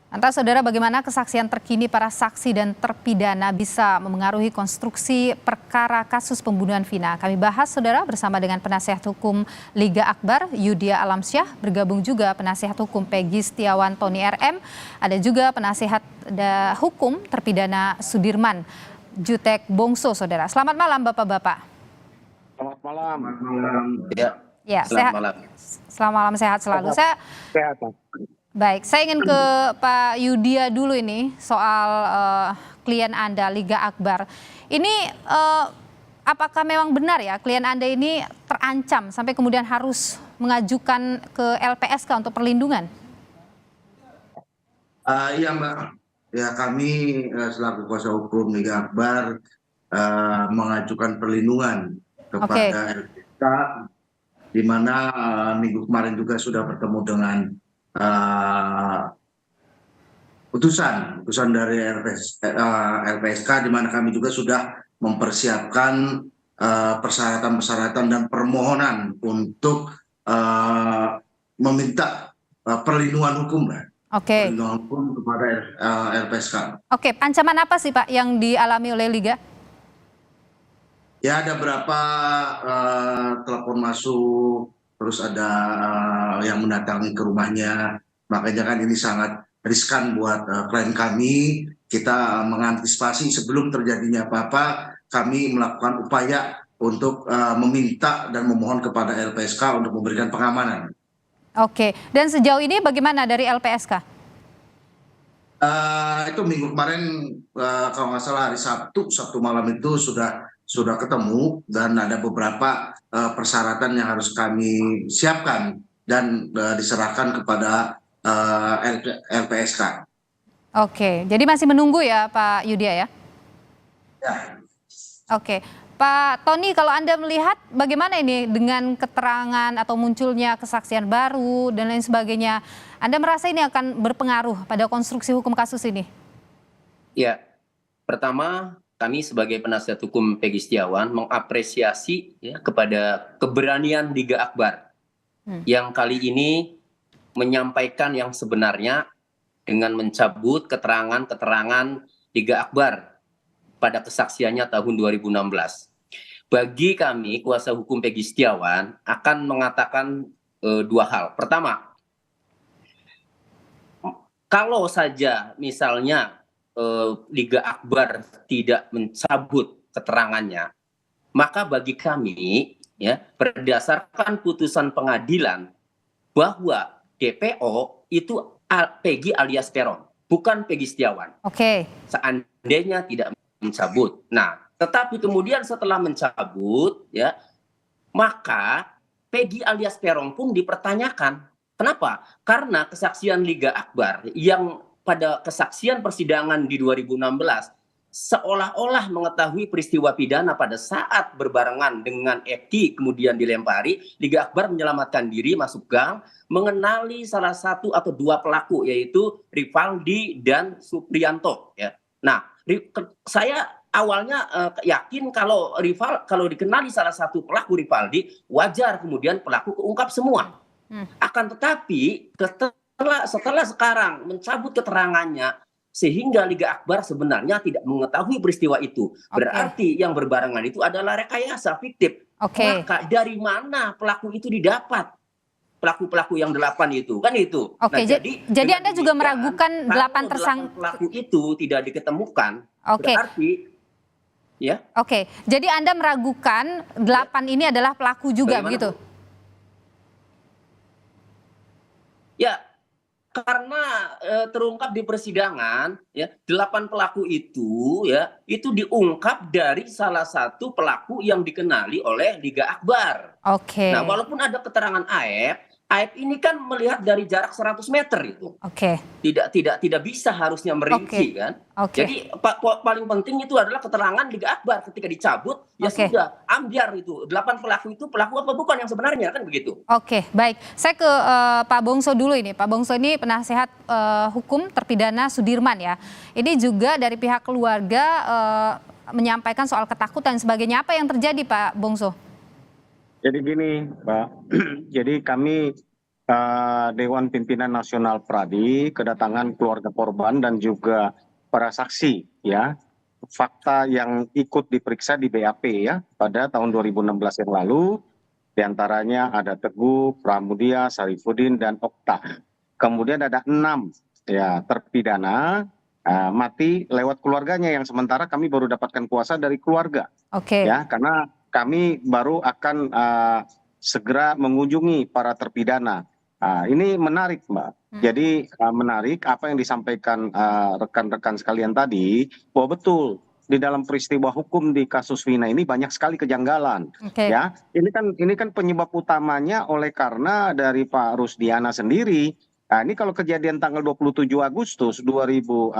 Lantas saudara, bagaimana kesaksian terkini para saksi dan terpidana bisa memengaruhi konstruksi perkara kasus pembunuhan Vina? Kami bahas saudara bersama dengan penasihat hukum Liga Akbar Yudia Alamsyah, bergabung juga penasihat hukum Peggy Setiawan Tony RM, ada juga penasihat hukum terpidana Sudirman Jutek Bongso saudara. Selamat malam Bapak-bapak. Selamat malam. Ya, Selamat sehat. malam. Selamat malam, sehat selalu. Sehat. Baik, saya ingin ke Pak Yudia dulu ini soal klien Anda, Liga Akbar. Ini apakah memang benar ya klien Anda ini terancam sampai kemudian harus mengajukan ke LPSK untuk perlindungan? Iya Mbak, ya kami selaku kuasa hukum Liga Akbar mengajukan perlindungan kepada LPSK, di mana minggu kemarin juga sudah bertemu dengan putusan dari LPSK, di mana kami juga sudah mempersiapkan persyaratan-persyaratan dan permohonan untuk meminta perlindungan hukum, Mbak. Perlindungan hukum kepada LPSK. Oke, ancaman apa sih Pak yang dialami oleh Liga? Ya, ada berapa telepon masuk, terus ada yang mendatangi ke rumahnya. Makanya kan ini sangat riskan buat klien kami. Kita mengantisipasi sebelum terjadinya apa-apa, kami melakukan upaya untuk meminta dan memohon kepada LPSK untuk memberikan pengamanan. Oke, dan sejauh ini bagaimana dari LPSK? Itu minggu kemarin kalau nggak salah hari Sabtu malam itu sudah ketemu, dan ada beberapa persyaratan yang harus kami siapkan dan diserahkan kepada LPSK. Oke, jadi masih menunggu ya Pak Yudia ya? Ya. Oke, Pak Tony, kalau Anda melihat bagaimana ini dengan keterangan atau munculnya kesaksian baru dan lain sebagainya, Anda merasa ini akan berpengaruh pada konstruksi hukum kasus ini? Ya, pertama kami sebagai penasihat hukum Peggy Setiawan mengapresiasi ya kepada keberanian Liga Akbar yang kali ini menyampaikan yang sebenarnya dengan mencabut keterangan-keterangan Liga Akbar pada kesaksiannya tahun 2016. Bagi kami, kuasa hukum Peggy Setiawan akan mengatakan dua hal. Pertama, kalau saja misalnya Liga Akbar tidak mencabut keterangannya, maka bagi kami ya berdasarkan putusan pengadilan bahwa DPO itu Peggy alias Peron, bukan Peggy Setiawan. Seandainya tidak mencabut. Nah, tetapi kemudian setelah mencabut ya, maka Peggy alias Peron pun dipertanyakan. Kenapa? Karena kesaksian Liga Akbar yang pada kesaksian persidangan di 2016 seolah-olah mengetahui peristiwa pidana pada saat berbarengan dengan Eki kemudian dilempari, Liga Akbar menyelamatkan diri masuk gang, mengenali salah satu atau dua pelaku yaitu Rivaldi dan Suprianto ya. Nah, saya awalnya yakin kalau dikenali salah satu pelaku Rivaldi, wajar kemudian pelaku keungkap semua. Akan tetapi setelah sekarang mencabut keterangannya, sehingga Liga Akbar sebenarnya tidak mengetahui peristiwa itu. Berarti yang berbarengan itu adalah rekayasa fiktif. Maka dari mana pelaku itu didapat? Pelaku-pelaku yang 8 itu, kan itu. Nah, jadi Anda juga meragukan 8 tersangka pelaku itu tidak diketemukan. Berarti ya. Jadi Anda meragukan 8 ini adalah pelaku juga. Bagaimana, begitu? Ya, karena terungkap di persidangan ya 8 pelaku itu ya itu diungkap dari salah satu pelaku yang dikenali oleh Liga Akbar. Nah, walaupun ada keterangan Aep ini kan melihat dari jarak 100 meter itu. Tidak bisa harusnya merinci kan. Jadi paling penting itu adalah keterangan Liga Akbar ketika dicabut ya sudah ambiar itu 8 pelaku itu pelaku apa bukan yang sebenarnya, kan begitu. Baik. Saya ke Pak Bongso dulu ini. Pak Bongso ini penasihat hukum terpidana Sudirman ya. Ini juga dari pihak keluarga menyampaikan soal ketakutan dan sebagainya. Apa yang terjadi Pak Bongso? Jadi gini, Mbak. Jadi kami Dewan Pimpinan Nasional Pradi kedatangan keluarga korban dan juga para saksi ya. Fakta yang ikut diperiksa di BAP ya pada tahun 2016 yang lalu, diantaranya ada Teguh, Pramudia, Sarifuddin, dan Okta. Kemudian ada 6 ya terpidana mati lewat keluarganya, yang sementara kami baru dapatkan kuasa dari keluarga. Ya, karena kami baru akan segera mengunjungi para terpidana. Ini menarik, Mbak. Jadi menarik apa yang disampaikan rekan-rekan sekalian tadi, bahwa betul di dalam peristiwa hukum di kasus Vina ini banyak sekali kejanggalan. Ya, ini kan penyebab utamanya oleh karena dari Pak Rusdiana sendiri. Ini kalau kejadian tanggal 27 Agustus 2016,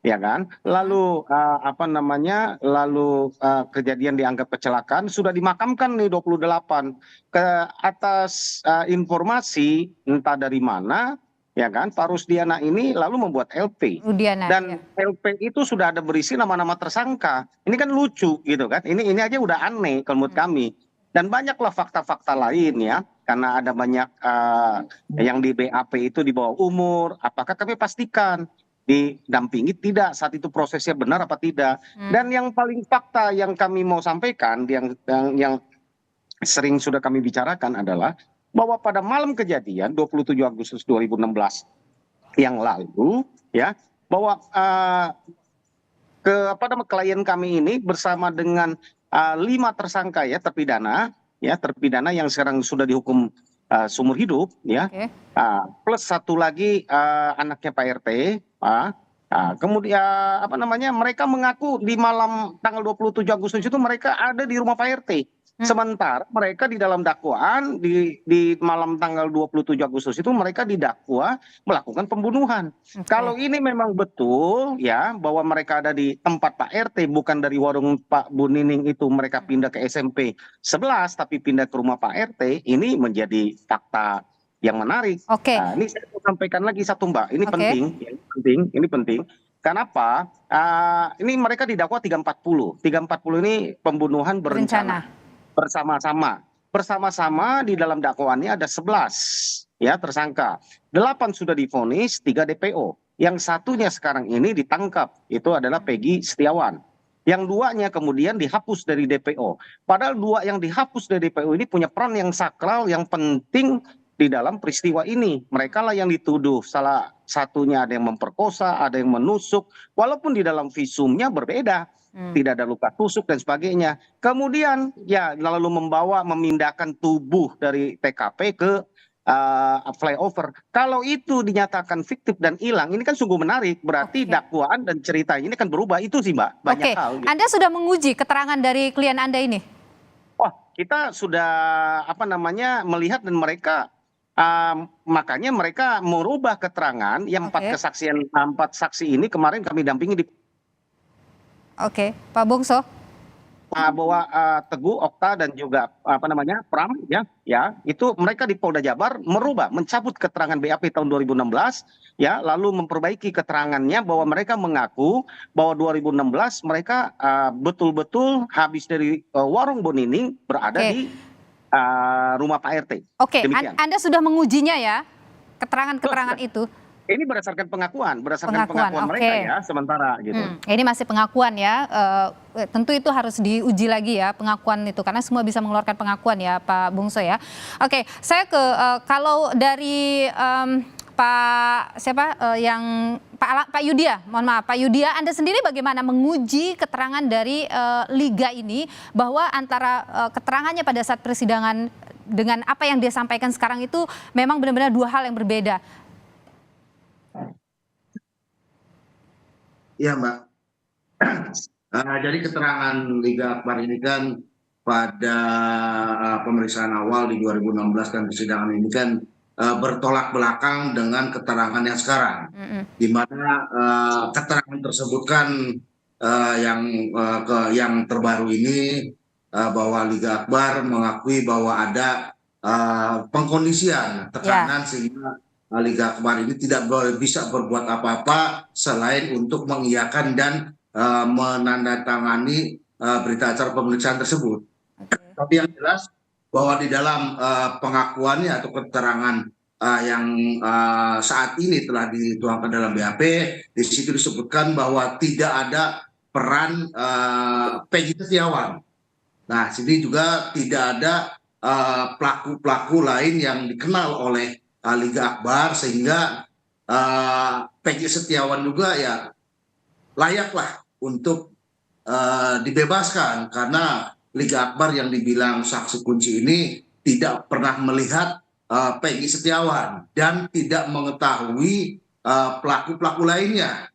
ya kan, lalu kejadian dianggap kecelakaan sudah dimakamkan nih 28 ke atas informasi entah dari mana, ya kan, Pak Rusdiana ini lalu membuat LP dan LP itu sudah ada berisi nama-nama tersangka. Ini kan lucu gitu kan, ini aja udah aneh kalau menurut kami. Dan banyaklah fakta-fakta lain ya, karena ada banyak yang di BAP itu di bawah umur. Apakah kami pastikan didampingi tidak saat itu prosesnya benar apa tidak. Dan yang paling fakta yang kami mau sampaikan yang sering sudah kami bicarakan adalah bahwa pada malam kejadian 27 Agustus 2016 yang lalu ya, bahwa klien kami ini bersama dengan 5 tersangka ya terpidana yang sekarang sudah dihukum seumur hidup ya, plus 1 lagi anaknya Pak RT. Kemudian mereka mengaku di malam tanggal 27 Agustus itu mereka ada di rumah Pak RT. Sementara mereka di dalam dakwaan di malam tanggal 27 Agustus itu mereka didakwa melakukan pembunuhan. Kalau ini memang betul ya bahwa mereka ada di tempat Pak RT, bukan dari warung Pak Bu Nining itu mereka pindah ke SMP 11 tapi pindah ke rumah Pak RT, ini menjadi fakta yang menarik. Ini saya mau sampaikan lagi satu, Mbak. Ini penting. Kenapa? Ini mereka didakwa 340. 340 ini pembunuhan berencana. Bersama-sama di dalam dakwaannya ada 11 ya tersangka. 8 sudah divonis, 3 DPO. Yang satunya sekarang ini ditangkap, itu adalah Peggy Setiawan. Yang 2-nya kemudian dihapus dari DPO. Padahal 2 yang dihapus dari DPO ini punya peran yang sakral, yang penting di dalam peristiwa ini. Mereka lah yang dituduh. Salah satunya ada yang memperkosa, ada yang menusuk, walaupun di dalam visumnya berbeda. Tidak ada luka tusuk dan sebagainya. Kemudian ya lalu memindahkan tubuh dari TKP ke flyover. Kalau itu dinyatakan fiktif dan hilang, ini kan sungguh menarik. Berarti dakwaan dan cerita ini kan berubah. Itu sih, Mbak, banyak hal. Anda sudah menguji keterangan dari klien Anda ini? Kita sudah melihat dan mereka makanya mereka merubah keterangan yang 4 saksi ini kemarin kami dampingi di Pak Bungso. Bahwa Teguh, Okta dan juga Pram ya itu mereka di Polda Jabar mencabut keterangan BAP tahun 2016 ya, lalu memperbaiki keterangannya bahwa mereka mengaku bahwa 2016 mereka betul-betul habis dari warung Bu Nining berada di rumah Pak RT. Anda sudah mengujinya ya keterangan-keterangan itu? Ini berdasarkan pengakuan mereka ya sementara gitu. Ini masih pengakuan ya, tentu itu harus diuji lagi ya pengakuan itu, karena semua bisa mengeluarkan pengakuan ya Pak Bungso ya. Saya ke kalau dari Pak Yudya, mohon maaf Pak Yudya, Anda sendiri bagaimana menguji keterangan dari Liga ini bahwa antara keterangannya pada saat persidangan dengan apa yang dia sampaikan sekarang itu memang benar-benar 2 hal yang berbeda? Iya, Mbak. Jadi keterangan Liga Akbar ini kan pada pemeriksaan awal di 2016 dan persidangan ini kan bertolak belakang dengan keterangan yang sekarang, di mana keterangan tersebut kan yang terbaru ini bahwa Liga Akbar mengakui bahwa ada pengkondisian tekanan sehingga Liga Akbar ini tidak bisa berbuat apa-apa selain untuk mengiyakan dan menandatangani berita acara pemeriksaan tersebut. Tapi yang jelas bahwa di dalam pengakuannya atau keterangan yang saat ini telah dituangkan dalam BAP, di situ disebutkan bahwa tidak ada peran Peggy Setiawan. Nah, sini juga tidak ada pelaku-pelaku lain yang dikenal oleh Liga Akbar, sehingga Peggy Setiawan juga ya layaklah untuk dibebaskan, karena Liga Akbar yang dibilang saksi kunci ini tidak pernah melihat Peggy Setiawan dan tidak mengetahui pelaku-pelaku lainnya.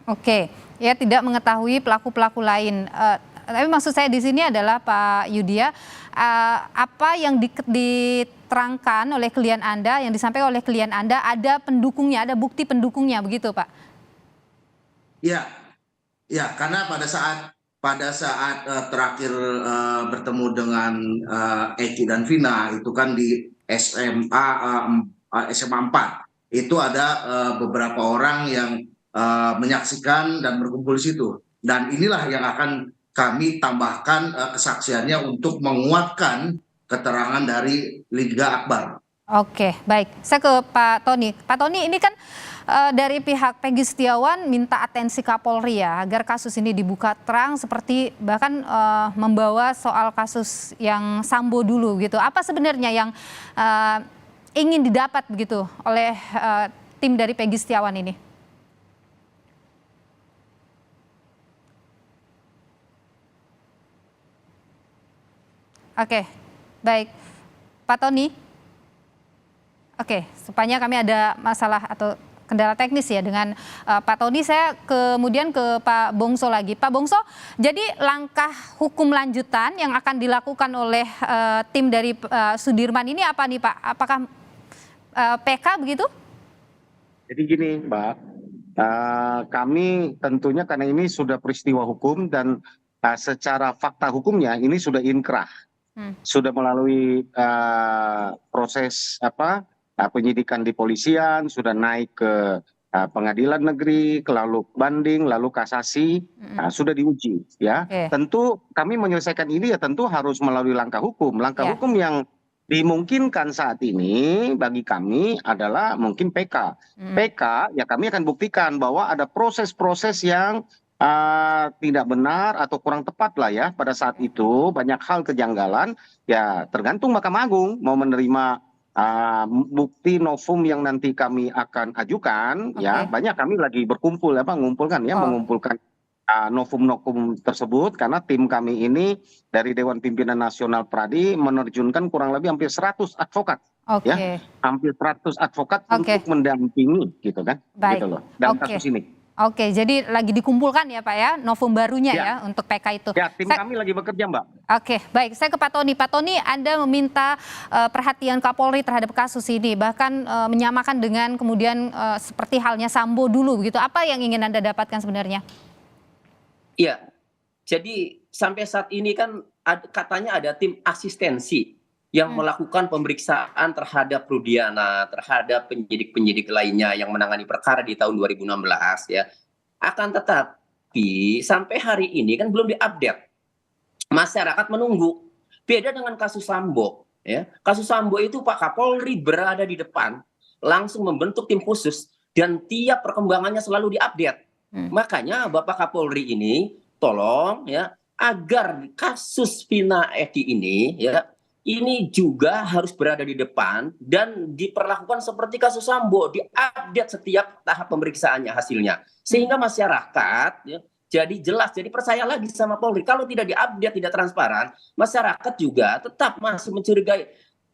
Oke, ya tidak mengetahui pelaku-pelaku lain. Tapi maksud saya di sini adalah Pak Yudya, apa yang diterangkan oleh klien Anda, yang disampaikan oleh klien Anda, ada pendukungnya, ada bukti pendukungnya, begitu Pak? Ya, ya, karena pada saat terakhir bertemu dengan Eki dan Vina itu kan di SMA 4, itu ada beberapa orang yang menyaksikan dan berkumpul di situ, dan inilah yang akan kami tambahkan kesaksiannya untuk menguatkan keterangan dari Liga Akbar. Oke, baik. Saya ke Pak Tony. Pak Tony, ini kan dari pihak Peggy Setiawan minta atensi Kapolri ya, agar kasus ini dibuka terang, seperti bahkan membawa soal kasus yang Sambo dulu gitu. Apa sebenarnya yang ingin didapat begitu oleh tim dari Peggy Setiawan ini? Oke, baik. Pak Tony? Oke, supaya kami ada masalah atau kendala teknis ya dengan Pak Tony, saya kemudian ke Pak Bongso lagi. Pak Bongso, jadi langkah hukum lanjutan yang akan dilakukan oleh tim dari Sudirman ini apa nih Pak? Apakah PK begitu? Jadi gini Mbak, kami tentunya karena ini sudah peristiwa hukum dan secara fakta hukumnya ini sudah inkrah. Sudah melalui proses penyidikan di polisian, sudah naik ke pengadilan negeri, lalu banding, lalu kasasi, sudah diuji ya. Tentu kami menyelesaikan ini ya tentu harus melalui langkah hukum. Langkah hukum yang dimungkinkan saat ini bagi kami adalah mungkin PK. PK ya kami akan buktikan bahwa ada proses-proses yang tidak benar atau kurang tepat lah ya pada saat itu, banyak hal kejanggalan ya, tergantung Mahkamah Agung mau menerima bukti novum yang nanti kami akan ajukan. Ya banyak kami lagi berkumpul mengumpulkan novum tersebut, karena tim kami ini dari Dewan Pimpinan Nasional Pradi menerjunkan kurang lebih hampir 100 advokat. Ya, hampir 100 advokat untuk mendampingi gitu kan. Baik. Gitu loh dalam kasus ini. Oke, jadi lagi dikumpulkan ya Pak ya, novum barunya ya untuk PK itu. Ya, tim kami lagi bekerja Mbak. Oke, baik. Saya ke Pak Tony. Pak Tony, Anda meminta perhatian Kapolri terhadap kasus ini, bahkan menyamakan dengan kemudian seperti halnya Sambo dulu begitu. Apa yang ingin Anda dapatkan sebenarnya? Iya, jadi sampai saat ini kan katanya ada tim asistensi yang melakukan pemeriksaan terhadap Rudiana, terhadap penyidik-penyidik lainnya yang menangani perkara di tahun 2016 ya. Akan tetapi sampai hari ini kan belum diupdate. Masyarakat menunggu. Beda dengan kasus Sambo ya. Kasus Sambo itu Pak Kapolri berada di depan, langsung membentuk tim khusus dan tiap perkembangannya selalu diupdate. Makanya Bapak Kapolri ini tolong ya agar kasus Vina Eki ini ya ini juga harus berada di depan dan diperlakukan seperti kasus Sambo, diupdate setiap tahap pemeriksaannya hasilnya, sehingga masyarakat ya, jadi jelas, jadi percaya lagi sama Polri. Kalau tidak diupdate, tidak transparan, masyarakat juga tetap masih mencurigai.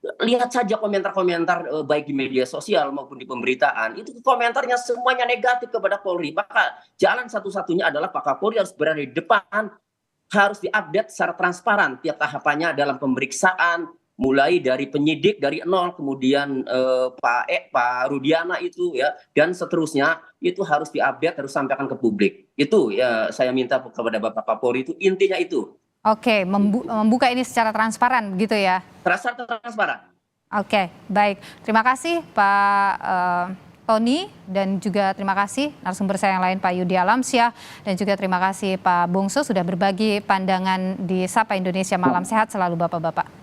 Lihat saja komentar-komentar baik di media sosial maupun di pemberitaan, itu komentarnya semuanya negatif kepada Polri. Maka jalan satu-satunya adalah Pak Kapolri harus berada di depan, harus diupdate secara transparan tiap tahapannya dalam pemeriksaan, mulai dari penyidik dari nol, kemudian Pak Rudiana itu ya, dan seterusnya itu harus diupdate, harus sampaikan ke publik. Itu ya saya minta kepada Bapak Kapolri, itu intinya itu. Oke, membuka ini secara transparan begitu ya? Transparan. Oke, baik. Terima kasih Pak Tony, dan juga terima kasih narasumber saya yang lain Pak Yudi Alamsyah, dan juga terima kasih Pak Bongso sudah berbagi pandangan di Sapa Indonesia Malam. Sehat selalu Bapak-Bapak.